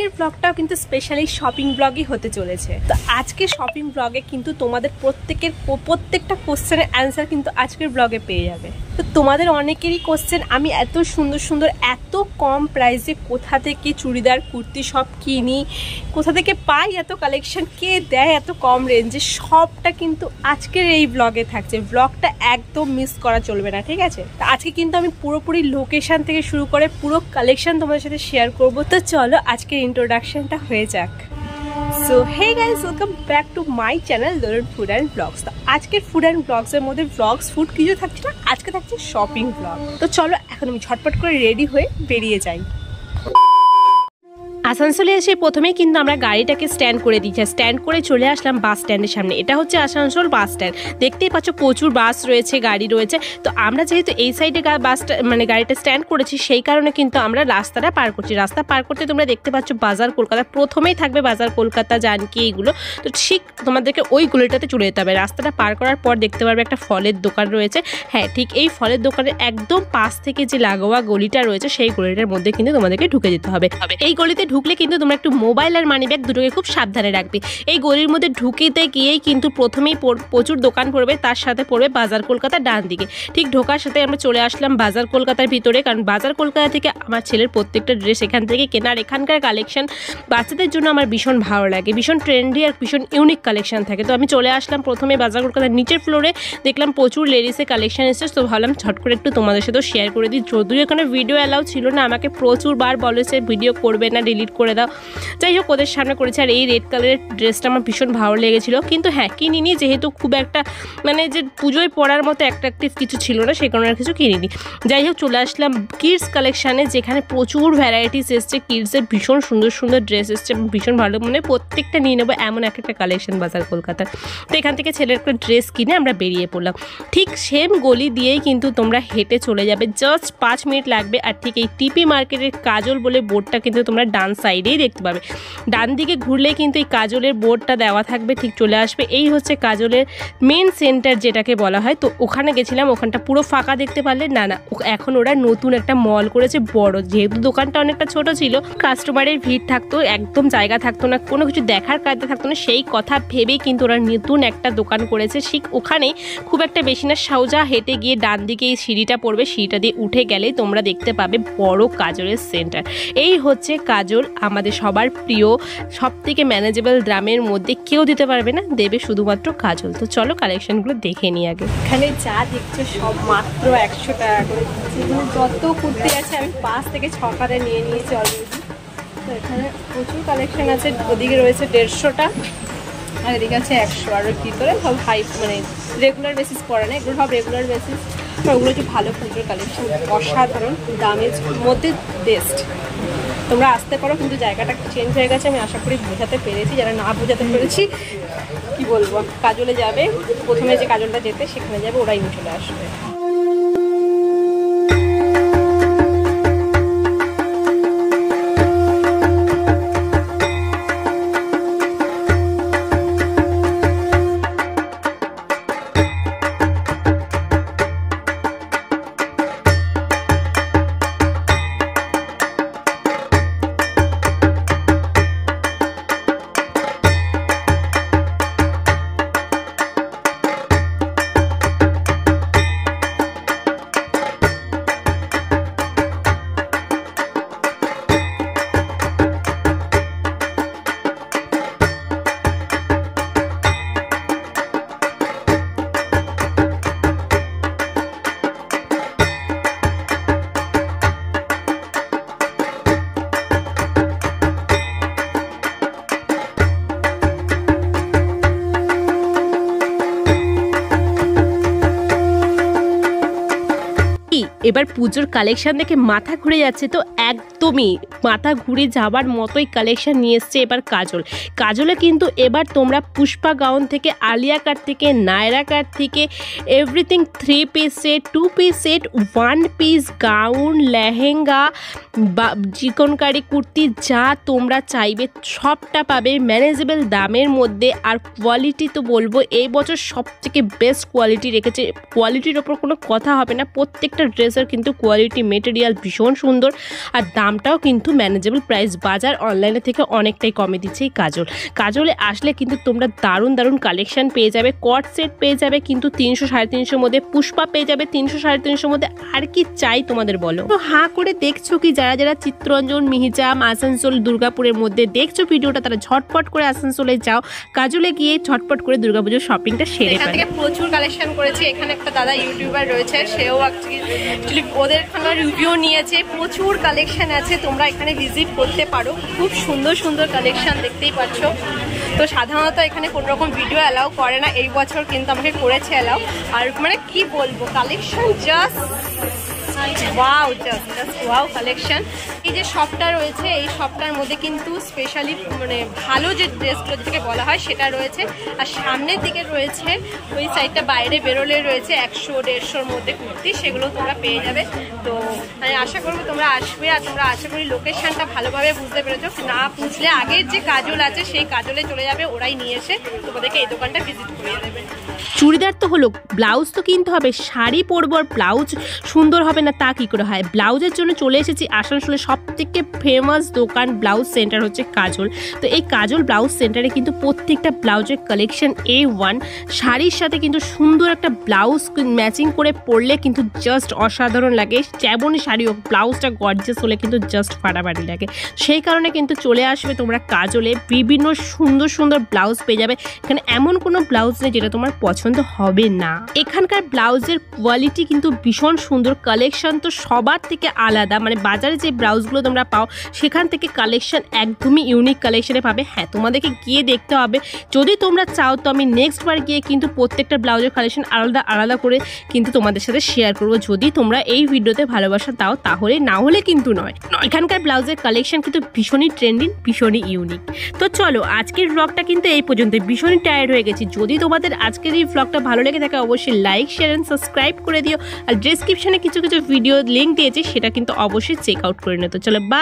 আজকের ব্লগটাও কিন্তু specially shopping ব্লগই হতে চলেছে। তো আজকে শপিং ব্লগে কিন্তু তোমাদের প্রত্যেকটা কোশ্চেনের অ্যান্সার কিন্তু আজকের ব্লগে পেয়ে যাবে। তো তোমাদের অনেকেরই কোশ্চেন, আমি এত সুন্দর সুন্দর এত কম প্রাইসে কোথা থেকে চুড়িদার কুর্তি সব কিনি, কোথা থেকে পাই এত কালেকশন, কে দেয় এত কম রেঞ্জে, সবটা কিন্তু আজকের এই ব্লগে থাকছে। ব্লগটা একদম মিস করা চলবে না, ঠিক আছে? তো আজকে কিন্তু আমি পুরোপুরি লোকেশন থেকে শুরু করে পুরো কালেকশন তোমাদের সাথে শেয়ার করবো। তো চলো আজকের ইন্ট্রোডাকশনটা হয়ে যাক। So hey guys, welcome back to my channel Dolon food and blogs. তো আজকের ফুড অ্যান্ড ব্লগসের মধ্যে ব্লগস ফুড কিছু থাকছে না, আজকে থাকছে শপিং ব্লগ। তো চলো এখন আমি ঝটপট করে রেডি হয়ে বেরিয়ে যাই। আসানসোলে এসে প্রথমেই কিন্তু আমরা গাড়িটাকে স্ট্যান্ড করে দিচ্ছি, স্ট্যান্ড করে চলে আসলাম বাস স্ট্যান্ডের সামনে। এটা হচ্ছে আসানসোল বাস স্ট্যান্ড, দেখতেই পাচ্ছ প্রচুর বাস রয়েছে, গাড়ি রয়েছে। তো আমরা যেহেতু এই সাইডে বাসটা মানে গাড়িটা স্ট্যান্ড করেছি, সেই কারণে কিন্তু আমরা রাস্তাটা পার করছি। রাস্তা পার করতে তোমরা দেখতে পাচ্ছ বাজার কলকাতা, প্রথমেই থাকবে বাজার কলকাতা, জানকি এইগুলো। তো ঠিক তোমাদেরকে ওই গলিটাতে চলে যেতে হবে। রাস্তাটা পার করার পর দেখতে পারবে একটা ফলের দোকান রয়েছে। হ্যাঁ, ঠিক এই ফলের দোকানের একদম পাশ থেকে যে লাগোয়া গলিটা রয়েছে, সেই গলিটার মধ্যে কিন্তু তোমাদেরকে ঢুকে যেতে হবে। এই গলিতে ঢুকলে কিন্তু তোমরা একটু মোবাইল আর মানি ব্যাগ দুটোকে খুব সাবধানে রাখবে। এই গলির মধ্যে ঢুকিতে গিয়েই কিন্তু প্রথমেই প্রচুর দোকান পড়বে, তার সাথে পড়বে বাজার কলকাতা ডান দিকে। ঠিক ঢোকার সাথে আমরা চলে আসলাম বাজার কলকাতার ভিতরে, কারণ বাজার কলকাতা থেকে আমার ছেলের প্রত্যেকটা ড্রেস এখান থেকে কেনার। এখানকার কালেকশন বাচ্চাদের জন্য আমার ভীষণ ভালো লাগে, ভীষণ ট্রেন্ডি আর ভীষণ ইউনিক কালেকশন থাকে। তো আমি চলে আসলাম প্রথমে বাজার কলকাতার নিচের ফ্লোরে, দেখলাম প্রচুর লেডিসের কালেকশন এসেছে। তো ভাবলাম ঝট করে একটু তোমাদের সাথেও শেয়ার করে দিই। যদিও এখানে ভিডিও অ্যালাউ ছিল না, আমাকে প্রচুরবার বলেছে ভিডিও করবে না, ডিলিট করে দাও। যাই হোক, ওদের সামনে করেছে। আর এই রেড কালারের ড্রেসটা আমার ভীষণ ভালো লেগেছিলো, কিন্তু হ্যাঁ কিনিনি, যেহেতু খুব একটা মানে যে পুজোয় পরার মতো অ্যাট্রাকটিভ কিছু ছিল না, সেই কারণে আর কিছু কিনিনি। যাই হোক, চলে আসলাম কিডস কালেকশানে, যেখানে প্রচুর ভ্যারাইটিস এসছে কিডসের, ভীষণ সুন্দর সুন্দর ড্রেস এসছে, ভীষণ ভালো, মানে প্রত্যেকটা নিয়ে নেবো এমন একটা কালেকশন বাজার কলকাতার। তো এখান থেকে ছেলের একটা ড্রেস কিনে আমরা বেরিয়ে পড়লাম। ঠিক সেম গলি দিয়েই কিন্তু তোমরা হেঁটে চলে যাবে, জাস্ট 5 মিনিট লাগবে। আর ঠিক এই টিপি মার্কেটের কাজল বলে বোর্ডটা কিন্তু তোমরা ডান সাইডেই দেখতে পাবে। ডান দিকে ঘুরলে কিন্তু এই কাজলের বোর্ডটা দেওয়া থাকবে, ঠিক চলে আসবে। এই হচ্ছে কাজলের মেন সেন্টার যেটাকে বলা হয়। তো ওখানে গেছিলাম, ওখানটা পুরো ফাঁকা দেখতে পারলে না, এখন ওরা নতুন একটা মল করেছে বড়। যেহেতু দোকানটা অনেকটা ছোট ছিল, কাস্টমারের ভিড় থাকতো, একদম জায়গা থাকতো না, কোনো কিছু দেখার কায়দা থাকতো না, সেই কথা ভেবেই কিন্তু ওরা নতুন একটা দোকান করেছে। ঠিক ওখানেই, খুব একটা বেশি না, সোজা হেঁটে গিয়ে ডান দিকে এই সিঁড়িটা পড়বে, সিঁড়িটা দিয়ে উঠে গেলেই তোমরা দেখতে পাবে বড় কাজলের সেন্টার। এই হচ্ছে কাজল, আমাদের সবার প্রিয়, সব থেকে ম্যানেজেবল দামের মধ্যে, কেউ দিতে পারবে না, দেবে শুধুমাত্র কাজল। তো চলো কালেকশনগুলো দেখে নিই আগে। এখানে যা দেখছো সব মাত্র 100 টাকা করে দিচ্ছে। এখানে যত কুর্তি আছে আমি 5 থেকে 6 কারে নিয়ে নিয়েছি অলরেডি। তো এখানে প্রচুর কালেকশন আছে, ওদিকে রয়েছে 150টা আর এদিকে আছে 100। আর ভিতরে সব হাই মানে রেগুলার বেসিস পড়ে না, এগুলো সব রেগুলার বেসিস। ওগুলো হচ্ছে ভালো পুজোর কালেকশন, অসাধারণ দামের মধ্যে বেস্ট। তোমরা আসতে পারো, কিন্তু জায়গাটা চেঞ্জ হয়ে গেছে, আমি আশা করি বোঝাতে পেরেছি। যারা না বোঝাতে পেরেছি কি বলবো, কাজলে যাবে, প্রথমে যে কাজলটা যেতে সেখানে যাবে, ওরাই নিয়ে চলে আসবে। এবার পুজোর কালেকশন দেখে মাথা ঘুরে যাচ্ছে, তো একদমই মাথা ঘুরে যাবার মতোই কালেকশন নিয়ে এসছে এবার কাজলে কিন্তু এবার তোমরা পুষ্পা গাউন থেকে, আলিয়া কাট থেকে, নায়রা কাট থেকে, everything 3 piece set, 2 piece set, 1 piece gown, lehenga বা চিকনকারি কুর্তি, যা তোমরা চাইবে সবটা পাবে ম্যানেজেবল দামের মধ্যে। আর কোয়ালিটি তো বলবো এই বছর সব থেকে বেস্ট কোয়ালিটি রেখেছে, কোয়ালিটির ওপর কোনো কথা হবে না। প্রত্যেকটা ড্রেসের ব্লাউজের কিন্তু কোয়ালিটি মেটেরিয়াল ভীষণ সুন্দর, আর দামটাও কিন্তু ম্যানেজেবল প্রাইস। বাজার অনলাইনে থেকে অনেকটাই কমে দিচ্ছে এই কাজল। কাজলে আসলে কিন্তু তোমরা দারুণ দারুণ কালেকশন পেয়ে যাবে। কট সেট পেয়ে যাবে কিন্তু 300-350 মধ্যে, পুষ্পা পেয়ে যাবে 300-350 মধ্যে। আর কি চাই তোমাদের বলো? তো হাঁ করে দেখছো কি যারা যারা চিত্তরঞ্জন, মিহিজাম, আসানসোল, দুর্গাপুরের মধ্যে দেখছো ভিডিওটা, তারা ঝটপট করে আসানসোলে যাও, কাজলে গিয়ে ঝটপট করে দুর্গাপুজোর শপিংটা সেরে ফেলো। এখান থেকে প্রচুর কালেকশন করেছি। এখানে একটা দাদা ইউটিউবার রয়েছে, সেও অ্যাকচুয়ালি ওদের এখানে রিভিউ নিয়েছে। প্রচুর কালেকশন আছে, তোমরা এখানে ভিজিট করতে পারো। খুব সুন্দর সুন্দর কালেকশন দেখতেই পাচ্ছ। তো সাধারণত এখানে কোনো রকম ভিডিও অ্যালাউ করে না, এই বছর কিন্তু আমাকে করেছে অ্যালাউ। আর মানে কি বলবো, collection just wow, just wow collection. এই যে শপটা রয়েছে, এই শপটার মধ্যে কিন্তু স্পেশালি মানে ভালো যে ড্রেসগুলো যেটাকে বলা হয় সেটা রয়েছে। আর সামনের দিকে রয়েছে ওই সাইডটা, বাইরে বেরোলে রয়েছে 100-150-র মধ্যে কুর্তি, সেগুলো তোমরা পেয়ে যাবে। তো আমি আশা করবো তোমরা আসবে, আর তোমরা আশা করি লোকেশনটা ভালোভাবে বুঝতে পেরেছো। না বুঝলে আগের যে কাজল আছে সেই কাজলে চলে যাবে, ওরাই নিয়ে এসে তোমাদেরকে এই দোকানটা ভিজিট করিয়ে দেবে। চুড়িদার তো হলো, ব্লাউজ তো কিনতে হবে। শাড়ি পরবো আর ব্লাউজ সুন্দর হবে না তা কি করে হয়? ব্লাউজের জন্য চলে এসেছি আসানসোলে সব থেকে ফেমাস দোকান ব্লাউজ সেন্টার হচ্ছে কাজল। তো এই কাজল ব্লাউজ সেন্টারে কিন্তু প্রত্যেকটা ব্লাউজের কালেকশন A1। শাড়ির সাথে কিন্তু সুন্দর একটা ব্লাউজ ম্যাচিং করে পরলে কিন্তু জাস্ট অসাধারণ লাগে। যেমনই শাড়ি হোক, ব্লাউজটা গর্জিয়াস হলে কিন্তু জাস্ট ফাটাফাটি লাগে। সেই কারণে কিন্তু চলে আসবে তোমরা কাজলে, বিভিন্ন সুন্দর সুন্দর ব্লাউজ পেয়ে যাবে। এখানে এমন কোনো ব্লাউজ নেই যেটা তোমার পছন্দ হবে না। এখানকার ব্লাউজের কোয়ালিটি কিন্তু ভীষণ সুন্দর, কালেকশন তো সবার থেকে আলাদা। মানে বাজারে যে ব্লাউজগুলো তোমরা পাও সেখান থেকে কালেকশন একদমই ইউনিক কালেকশনে পাবে। হ্যাঁ, তোমাদেরকে গিয়ে দেখতে হবে। যদি তোমরা চাও তো আমি নেক্সট বার গিয়ে কিন্তু প্রত্যেকটা ব্লাউজের কালেকশন আলাদা আলাদা করে কিন্তু তোমাদের সাথে শেয়ার করবো, যদি তোমরা এই ভিডিওতে ভালোবাসা দাও তাহলে, না হলে কিন্তু নয়। এখানকার ব্লাউজের কালেকশন কিন্তু ভীষণই ট্রেন্ডিং, ভীষণই ইউনিক। তো চলো, আজকের ব্লগটা কিন্তু এই পর্যন্ত। ভীষণই টায়ার্ড হয়ে গেছি। যদি তোমাদের আজকের এই ব্লগটা ভালো লেগে থাকে অবশ্যই লাইক, শেয়ার এন্ড সাবস্ক্রাইব করে দিও। আর ডেসক্রিপশনে কিছু কিছু ভিডিও লিঙ্ক দিয়েছি, সেটা কিন্তু অবশ্যই চেক আউট করে নিও। তো চলো, বাই।